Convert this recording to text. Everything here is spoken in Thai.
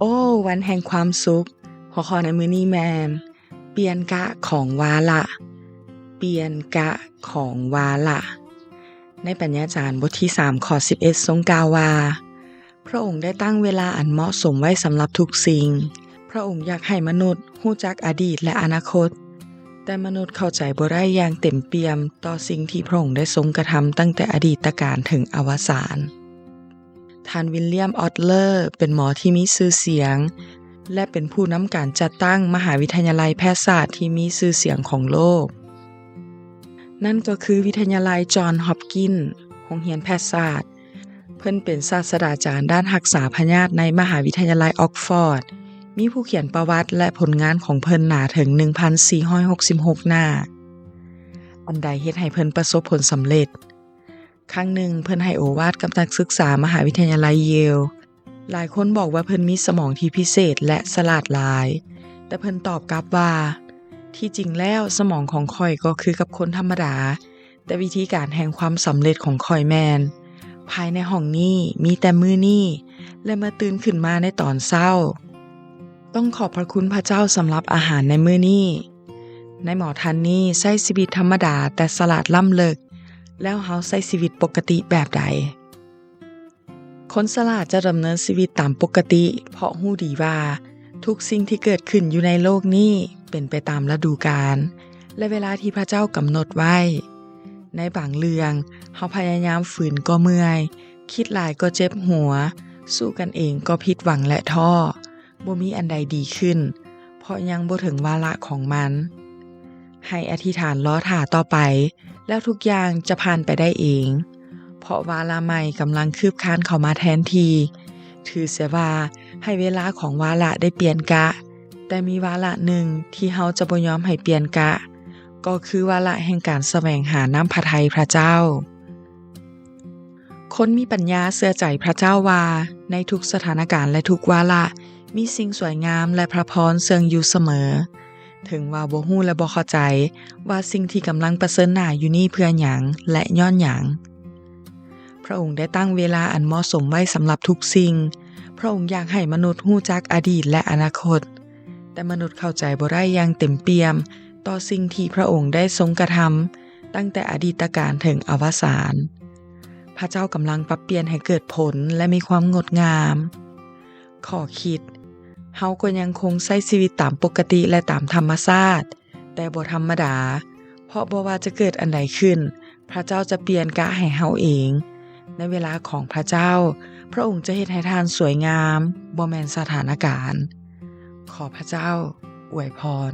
โอ้วันแห่งความสุขหัวข้อในมื้อนี้แม่นเปลี่ยนกะของวาระเปลี่ยนกะของวาระในปัญญาจารย์บทที่3ข้อ11ทรงกล่าวว่าพระองค์ได้ตั้งเวลาอันเหมาะสมไว้สำหรับทุกสิ่งพระองค์อยากให้มนุษย์รู้จักอดีตและอนาคตแต่มนุษย์เข้าใจบ่ได้อย่างเต็มเปี่ยมต่อสิ่งที่พระองค์ได้ทรงกระทำตั้งแต่อดีตกาลถึงอวสานท่านวิลเลียมออตเลอร์เป็นหมอที่มีชื่อเสียงและเป็นผู้นำการจัดตั้งมหาวิทยาลัยแพทยศาสตร์ที่มีชื่อเสียงของโลกนั่นก็คือวิทยาลัยจอห์นฮอปกินส์โรงเรียนแพทยศาสตร์เพิ่นเป็นศาสตราจารย์ด้านรักษาพยาธิในมหาวิทยาลัยออกฟอร์ดมีผู้เขียนประวัติและผลงานของเพิ่นหนาถึง 1,466 หน้าอันใดเฮ็ดให้เพิ่นประสบผลสำเร็จครั้งหนึ่งเพิ่นให้โอวาทกับนักศึกษามหาวิทยาลัยเยลหลายคนบอกว่าเพิ่นมีสมองที่พิเศษและฉลาดหลายแต่เพิ่นตอบกลับว่าที่จริงแล้วสมองของข้อยก็คือกับคนธรรมดาแต่วิธีการแห่งความสำเร็จของข้อยแมนภายในห้องนี้มีแต่มื้อนี้และเมื่อตื่นขึ้นมาในตอนเช้าต้องขอบพระคุณพระเจ้าสำหรับอาหารในมื้อนี้ในหมอท่านนี้ใช้ชีวิตธรรมดาแต่ฉลาดล้ำเลิศแล้วเฮาใช้ชีวิตปกติแบบใดคนฉลาดจะดำเนินชีวิตตามปกติเพราะรู้ดีว่าทุกสิ่งที่เกิดขึ้นอยู่ในโลกนี้เป็นไปตามฤดูกาลและเวลาที่พระเจ้ากำหนดไว้ในบางเรื่องเฮาพยายามฝืนก็เมื่อยคิดหลายก็เจ็บหัวสู้กันเองก็ผิดหวังและท้อบ่มีอันใดดีขึ้นเพราะยังบ่ถึงวาระของมันให้อธิษฐานรอท่าต่อไปแล้วทุกอย่างจะผ่านไปได้เองเพราะวาระใหม่กำลังคืบคลานเข้ามาแทนทีถือเสียว่าให้เวลาของวาระได้เปลี่ยนกะแต่มีวาระหนึ่งที่เฮาจะบ่ยอมให้เปลี่ยนกะก็คือวาระแห่งการแสวงหาน้ำพระทัยพระเจ้าคนมีปัญญาเชื่อใจพระเจ้าว่าในทุกสถานการณ์และทุกวาระมีสิ่งสวยงามและพระพรเสื่องอยู่เสมอถึงว่าบ่ฮู้และบ่เข้าใจว่าสิ่งที่กำลังประเสริฐหน้าอยู่นี่เพื่อหยังและย้อนหยังพระองค์ได้ตั้งเวลาอันเหมาะสมไว้สำหรับทุกสิ่งพระองค์อยากให้มนุษย์รู้จักอดีตและอนาคตแต่มนุษย์เข้าใจบ่ได้อย่างเต็มเปี่ยมต่อสิ่งที่พระองค์ได้ทรงกระทำตั้งแต่อดีตกาลถึงอวสานพระเจ้ากำลังปรับเปลี่ยนให้เกิดผลและมีความงดงามข้อคิดเฮาก็ยังคงใช้ชีวิตตามปกติและตามธรรมชาติแต่บ่ธรรมดาเพราะบ่ว่าจะเกิดอันใดขึ้นพระเจ้าจะเปลี่ยนกะให้เฮาเองในเวลาของพระเจ้าพระองค์จะเฮ็ดให้ท่านสวยงามบ่แม่นสถานการณ์ขอพระเจ้าอวยพร